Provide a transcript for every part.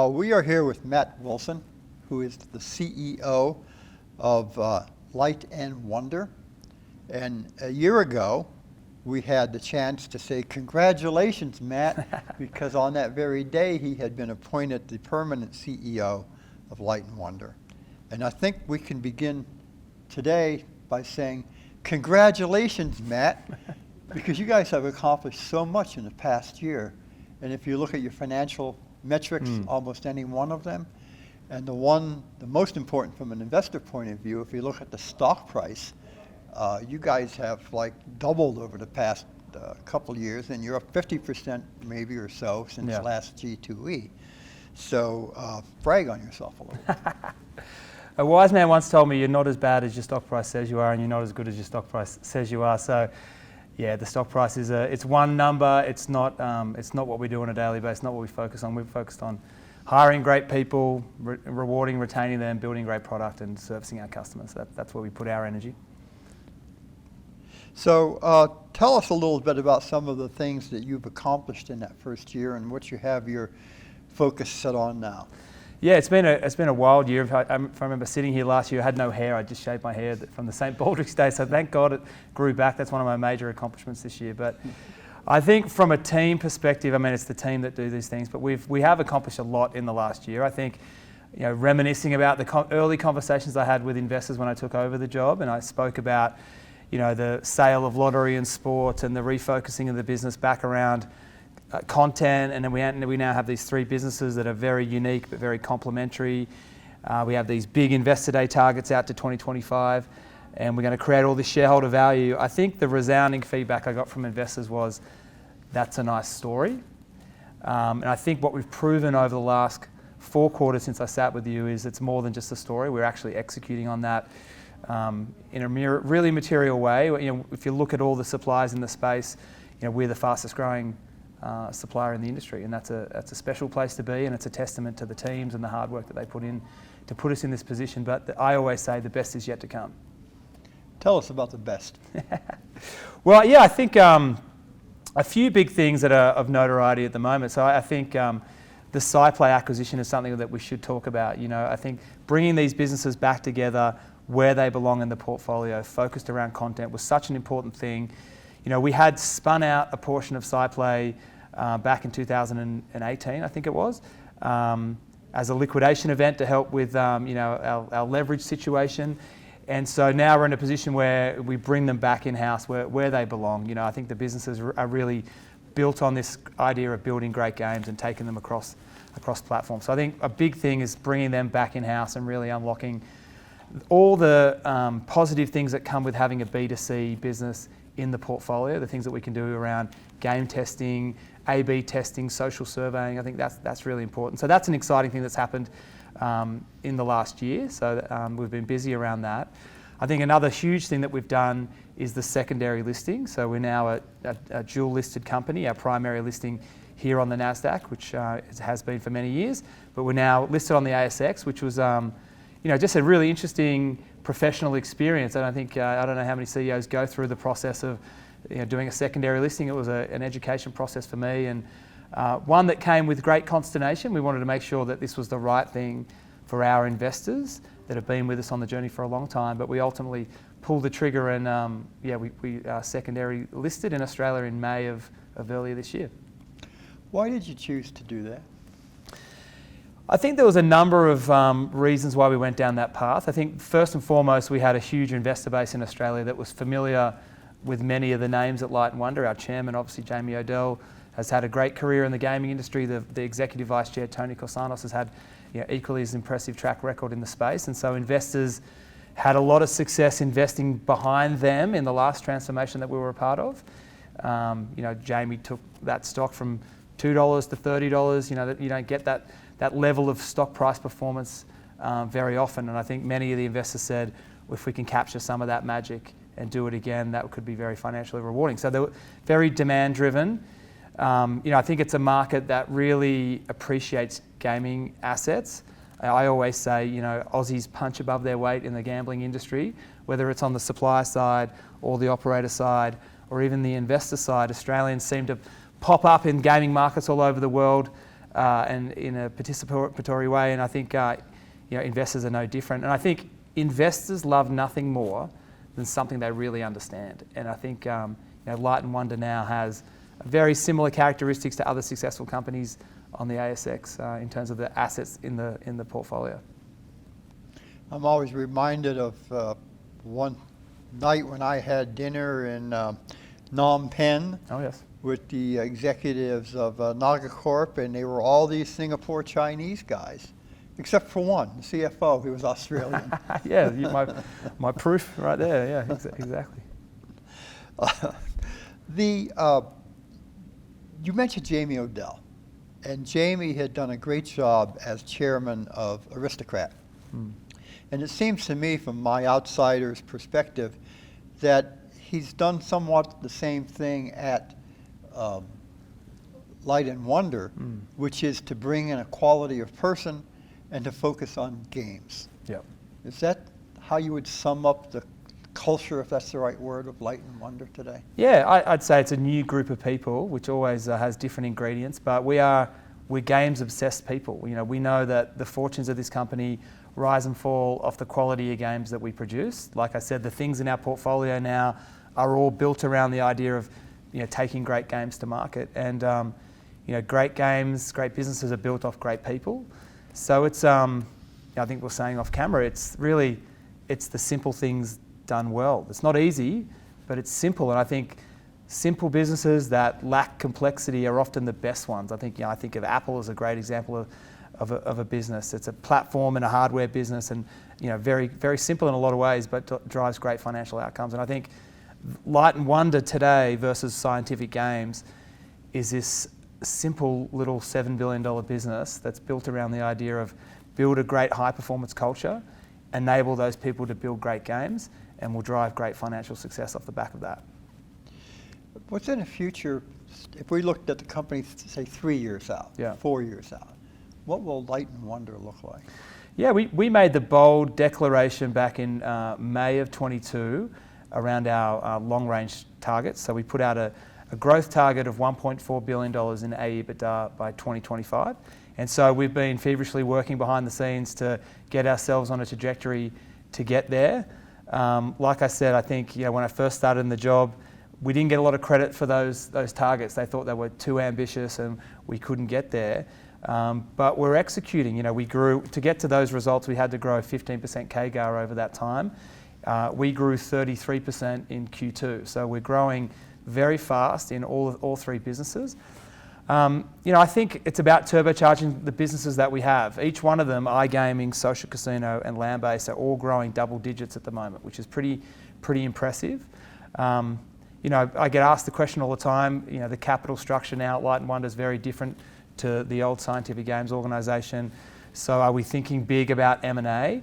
We are here with Matt Wilson, who is the CEO of Light and Wonder. And a year ago, we had the chance to say, congratulations, Matt, because on that very day, he had been appointed the permanent CEO of Light and Wonder. And I think we can begin today by saying, congratulations, Matt, because you guys have accomplished so much in the past year. And if you look at your financial metrics, almost any one of them, and the most important from an investor point of view, if you look at the stock price, you guys have like doubled over the past couple of years, and you're up 50% maybe or so since last G2E. So brag on yourself a little bit. A wise man once told me, you're not as bad as your stock price says you are, and you're not as good as your stock price says you are. So yeah, the stock price is it's one number. It's not what we do on a daily basis, not what we focus on. We're focused on hiring great people, rewarding, retaining them, building great product, and servicing our customers. That's where we put our energy. So tell us a little bit about some of the things that you've accomplished in that first year and what you have your focus set on now. Yeah, it's been a wild year. If I remember sitting here last year, I had no hair. I just shaved my hair from the St. Baldrick's Day, so thank God it grew back. That's one of my major accomplishments this year. But I think from a team perspective, I mean, it's the team that do these things, but we have accomplished a lot in the last year. I think, reminiscing about the early conversations I had with investors when I took over the job, and I spoke about, the sale of lottery and sport and the refocusing of the business back around content, and then we now have these three businesses that are very unique but very complementary. We have these big Investor Day targets out to 2025, and we're going to create all this shareholder value. I think the resounding feedback I got from investors was, that's a nice story. And I think what we've proven over the last 4 quarters since I sat with you is it's more than just a story. We're actually executing on that in a really material way. If you look at all the suppliers in the space, we're the fastest growing supplier in the industry, and that's a special place to be, and it's a testament to the teams and the hard work that they put in to put us in this position. But I always say the best is yet to come. Tell us about the best. Well, yeah, I think a few big things that are of notoriety at the moment. So I think the SciPlay acquisition is something that we should talk about. I think bringing these businesses back together where they belong in the portfolio, focused around content, was such an important thing. We had spun out a portion of SciPlay back in 2018, I think it was, as a liquidation event to help with our leverage situation. And so now we're in a position where we bring them back in-house where they belong. I think the businesses are really built on this idea of building great games and taking them across platforms. So I think a big thing is bringing them back in-house and really unlocking all the positive things that come with having a B2C business in the portfolio, the things that we can do around game testing, A/B testing, social surveying. I think that's really important. So that's an exciting thing that's happened in the last year. So we've been busy around that. I think another huge thing that we've done is the secondary listing. So we're now a dual listed company, our primary listing here on the NASDAQ, which it has been for many years, but we're now listed on the ASX, which was just a really interesting professional experience. And I think, I don't know how many CEOs go through the process of doing a secondary listing. It was an education process for me, and one that came with great consternation. We wanted to make sure that this was the right thing for our investors that have been with us on the journey for a long time, but we ultimately pulled the trigger and we secondary listed in Australia in May of earlier this year. Why did you choose to do that? I think there was a number of reasons why we went down that path. I think first and foremost, we had a huge investor base in Australia that was familiar with many of the names at Light & Wonder. Our chairman, obviously Jamie Odell, has had a great career in the gaming industry. The executive vice chair, Tony Korsanos, has had equally as impressive track record in the space. And so investors had a lot of success investing behind them in the last transformation that we were a part of. Jamie took that stock from $2 to $30. You don't get that level of stock price performance very often. And I think many of the investors said, if we can capture some of that magic and do it again, that could be very financially rewarding. So they were very demand driven. I think it's a market that really appreciates gaming assets. I always say, Aussies punch above their weight in the gambling industry, whether it's on the supplier side or the operator side or even the investor side. Australians seem to pop up in gaming markets all over the world and in a participatory way. And I think investors are no different. And I think investors love nothing more than something they really understand. And I think Light & Wonder now has very similar characteristics to other successful companies on the ASX in terms of the assets in the portfolio. I'm always reminded of one night when I had dinner in Phnom Penh. Oh, yes. With the executives of Naga Corp, and they were all these Singapore Chinese guys, except for one, the CFO, he was Australian. Yeah, my proof right there, yeah, exactly. You mentioned Jamie Odell, and Jamie had done a great job as chairman of Aristocrat. And it seems to me, from my outsider's perspective, that he's done somewhat the same thing at Light & Wonder, which is to bring in a quality of person and to focus on games. Yep. Is that how you would sum up the culture, if that's the right word, of Light & Wonder today? Yeah, I'd say it's a new group of people, which always has different ingredients, but we're games-obsessed people. We know that the fortunes of this company rise and fall off the quality of games that we produce. Like I said, the things in our portfolio now are all built around the idea of taking great games to market. And great games, great businesses are built off great people. So it's, I think we're saying off camera, it's the simple things done well. It's not easy, but it's simple. And I think simple businesses that lack complexity are often the best ones. I think of Apple as a great example of a business. It's a platform and a hardware business, and very, very simple in a lot of ways, but drives great financial outcomes. And I think Light & Wonder today versus Scientific Games is this simple little $7 billion business that's built around the idea of build a great high-performance culture, enable those people to build great games, and will drive great financial success off the back of that. What's in the future, if we looked at the company, say 3 years out, 4 years out, what will Light & Wonder look like? Yeah, we made the bold declaration back in May of 22 around our long-range targets. So we put out a growth target of $1.4 billion in EBITDA by 2025. And so we've been feverishly working behind the scenes to get ourselves on a trajectory to get there. Like I said, I think when I first started in the job, we didn't get a lot of credit for those targets. They thought they were too ambitious and we couldn't get there. But we're executing. We grew, to get to those results, we had to grow 15% CAGR over that time. We grew 33% in Q2. So we're growing very fast in all three businesses. I think it's about turbocharging the businesses that we have. Each one of them, iGaming, social casino, and land-based, are all growing double digits at the moment, which is pretty impressive. I get asked the question all the time. The capital structure now at Light & Wonder is very different to the old Scientific Games organisation. So are we thinking big about M&A?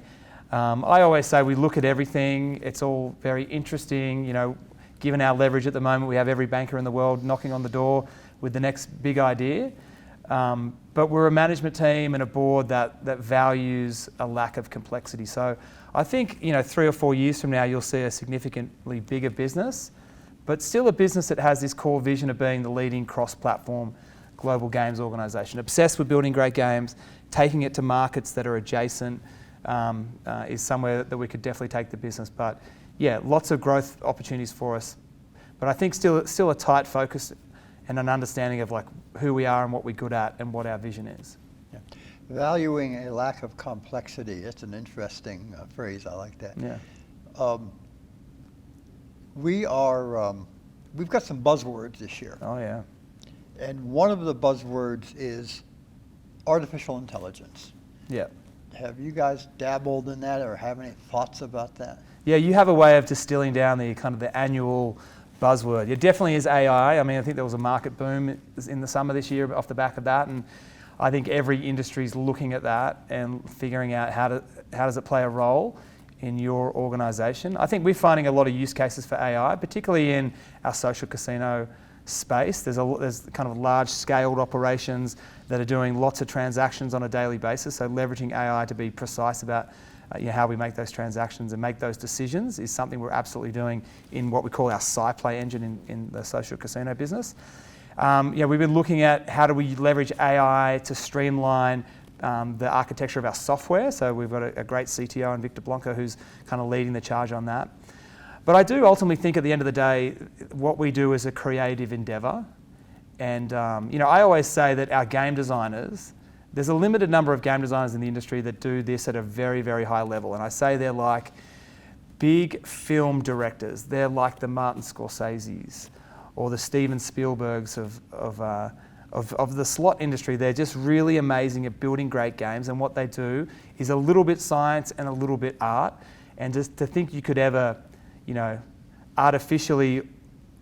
I always say we look at everything. It's all very interesting. Given our leverage at the moment, we have every banker in the world knocking on the door with the next big idea. But we're a management team and a board that values a lack of complexity. So I think 3 or 4 years from now, you'll see a significantly bigger business, but still a business that has this core vision of being the leading cross-platform global games organisation. Obsessed with building great games, taking it to markets that are adjacent is somewhere that we could definitely take the business. But yeah, lots of growth opportunities for us. But I think still a tight focus and an understanding of who we are and what we're good at and what our vision is. Yeah. Valuing a lack of complexity, that's an interesting phrase. I like that. Yeah. We've got some buzzwords this year. Oh yeah. And one of the buzzwords is artificial intelligence. Yeah. Have you guys dabbled in that or have any thoughts about that? Yeah, you have a way of distilling down the annual buzzword. It definitely is AI. I think there was a market boom in the summer this year off the back of that, and I think every industry is looking at that and figuring out how does it play a role in your organisation. I think we're finding a lot of use cases for AI, particularly in our social casino space. There's kind of large scaled operations that are doing lots of transactions on a daily basis. So leveraging AI to be precise about how we make those transactions and make those decisions is something we're absolutely doing in what we call our SciPlay engine in the social casino business. We've been looking at how do we leverage AI to streamline the architecture of our software. So we've got a great CTO in Victor Blanco who's kind of leading the charge on that. But I do ultimately think at the end of the day, what we do is a creative endeavor. And I always say that our game designers, there's a limited number of game designers in the industry that do this at a very, very high level. And I say they're like big film directors. They're like the Martin Scorseses or the Steven Spielbergs of the slot industry. They're just really amazing at building great games. And what they do is a little bit science and a little bit art. And just to think you could ever, artificially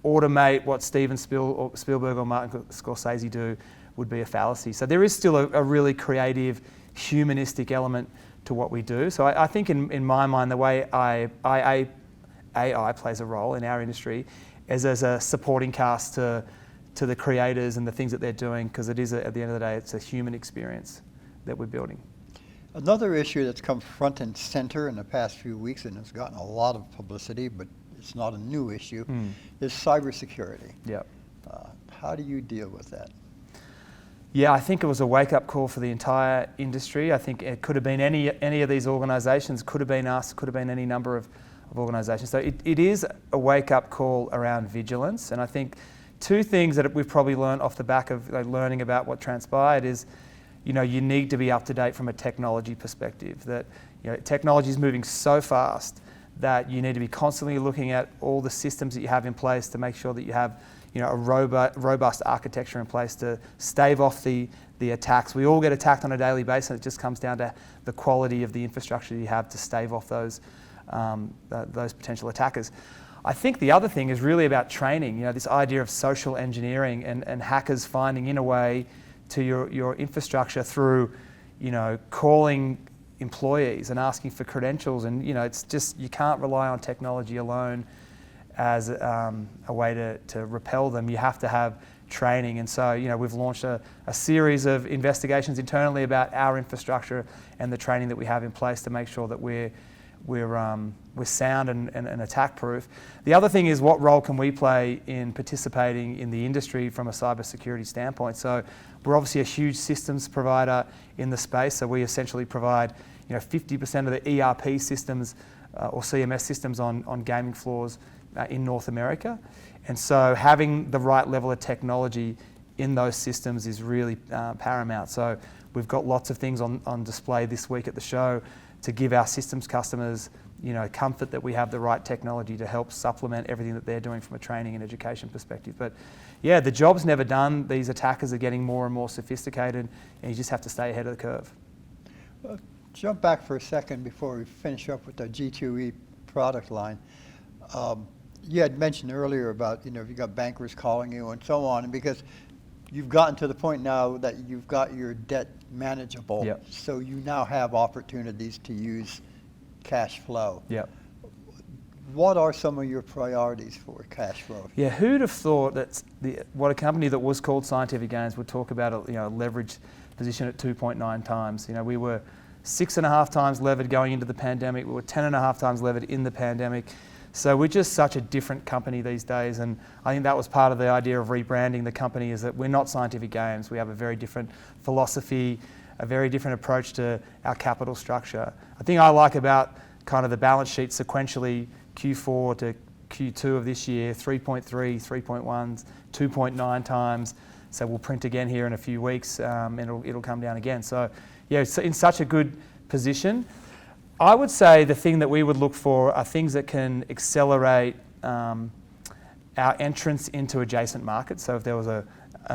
automate what Steven Spielberg or Martin Scorsese do would be a fallacy. So there is still a really creative, humanistic element to what we do. So I think in my mind, the way AI plays a role in our industry is as a supporting cast to the creators and the things that they're doing, because it is, at the end of the day, it's a human experience that we're building. Another issue that's come front and center in the past few weeks, and has gotten a lot of publicity, but it's not a new issue, is cybersecurity. Yep. How do you deal with that? Yeah, I think it was a wake-up call for the entire industry. I think it could have been any of these organisations, could have been us, could have been any number of organisations. So it is a wake-up call around vigilance. And I think two things that we've probably learned off the back of learning about what transpired is, you need to be up to date from a technology perspective. That technology is moving so fast that you need to be constantly looking at all the systems that you have in place to make sure that you have a robust architecture in place to stave off the attacks. We all get attacked on a daily basis, and it just comes down to the quality of the infrastructure you have to stave off those potential attackers. I think the other thing is really about training, this idea of social engineering and hackers finding in a way to your infrastructure through, calling employees and asking for credentials. And, it's just, you can't rely on technology alone as a way to repel them. You have to have training. And so, we've launched a series of investigations internally about our infrastructure and the training that we have in place to make sure that we're sound and attack proof. The other thing is, what role can we play in participating in the industry from a cybersecurity standpoint? So we're obviously a huge systems provider in the space. So we essentially provide 50% of the ERP systems or CMS systems on gaming floors in North America. And so having the right level of technology in those systems is really paramount. So we've got lots of things on display this week at the show to give our systems customers comfort that we have the right technology to help supplement everything that they're doing from a training and education perspective. But yeah, the job's never done. These attackers are getting more and more sophisticated, and you just have to stay ahead of the curve. Jump back for a second before we finish up with the G2E product line. You had mentioned earlier about, you've got bankers calling you and so on, and because you've gotten to the point now that you've got your debt manageable, yep. So you now have opportunities to use cash flow. Yep. What are some of your priorities for cash flow? Yeah, who'd have thought that what a company that was called Scientific Games would talk about a leveraged position at 2.9 times. We were 6.5 times levered going into the pandemic. We were 10.5 times levered in the pandemic. So we're just such a different company these days, and I think that was part of the idea of rebranding the company, is that we're not Scientific Games. We have a very different philosophy, a very different approach to our capital structure. I think I like about kind of the balance sheet sequentially, Q4 to Q2 of this year, 3.3, 3.1, 2.9 times. So we'll print again here in a few weeks, and it'll come down again. So yeah, it's in such a good position. I would say the thing that we would look for are things that can accelerate our entrance into adjacent markets. So if there was a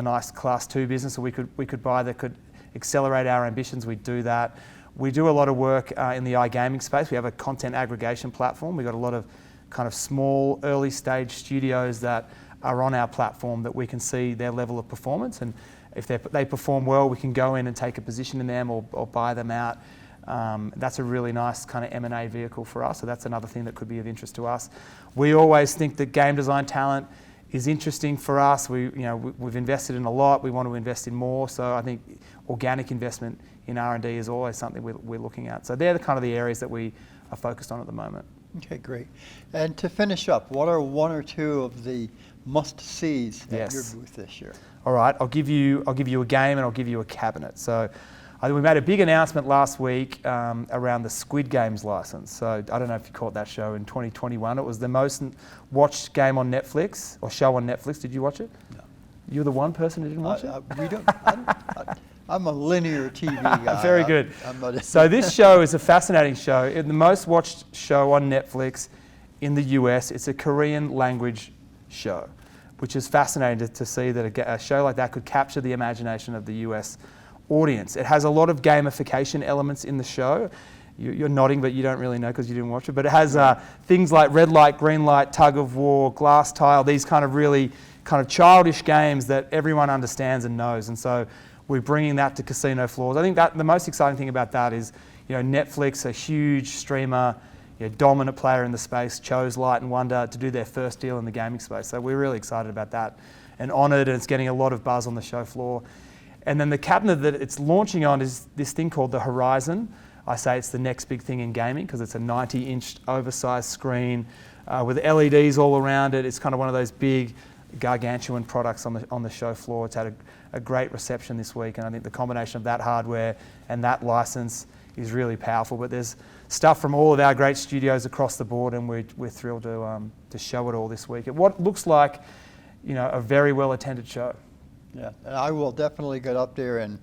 nice Class 2 business that we could buy that could accelerate our ambitions, we'd do that. We do a lot of work in the iGaming space. We have a content aggregation platform. We've got a lot of kind of small, early stage studios that are on our platform that we can see their level of performance. And if they perform well, we can go in and take a position in them or buy them out. That's a really nice kind of M&A vehicle for us. So that's another thing that could be of interest to us. We always think that game design talent is interesting for us. We've invested in a lot. We want to invest in more. So I think organic investment in R&D is always something we're looking at. So they're the kind of the areas that we are focused on at the moment. Okay, great. And to finish up, what are one or two of the must-sees at Yes. your booth this year? All right, I'll give you a game and I'll give you a cabinet. So we made a big announcement last week around the Squid Games license. So I don't know if you caught that show in 2021. It was the most watched game on Netflix, or show on Netflix. Did you watch it? No. You were the one person who didn't watch it? We don't. I'm a linear TV guy. Very good. I'm not So this show is a fascinating show. The most watched show on Netflix in the US. It's a Korean language show, which is fascinating to see that a show like that could capture the imagination of the US audience. It has a lot of gamification elements in the show. You're nodding, but you don't really know because you didn't watch it. But it has things like red light, green light, tug of war, glass tile, these kind of really kind of childish games that everyone understands and knows. And so we're bringing that to casino floors. I think that the most exciting thing about that is, Netflix, a huge streamer, dominant player in the space, chose Light and Wonder to do their first deal in the gaming space. So we're really excited about that and honoured, and it's getting a lot of buzz on the show floor. And then the cabinet that it's launching on is this thing called the Horizon. I say it's the next big thing in gaming because it's a 90-inch oversized screen with LEDs all around it. It's kind of one of those big, gargantuan products on the show floor. It's had a great reception this week, and I think the combination of that hardware and that license is really powerful. But there's stuff from all of our great studios across the board, and we're thrilled to show it all this week at what looks like, a very well attended show. Yeah, and I will definitely get up there, and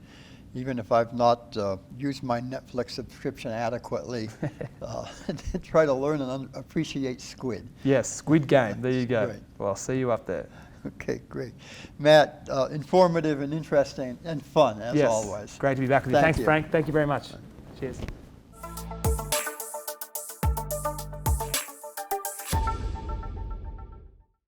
even if I've not used my Netflix subscription adequately, try to learn and appreciate Squid. Yes, Squid Game. There you go. Great. Well, I'll see you up there. Okay, great. Matt, informative and interesting and fun as always. Great to be back with you. Thank Thanks, you. Frank. Thank you very much. Cheers.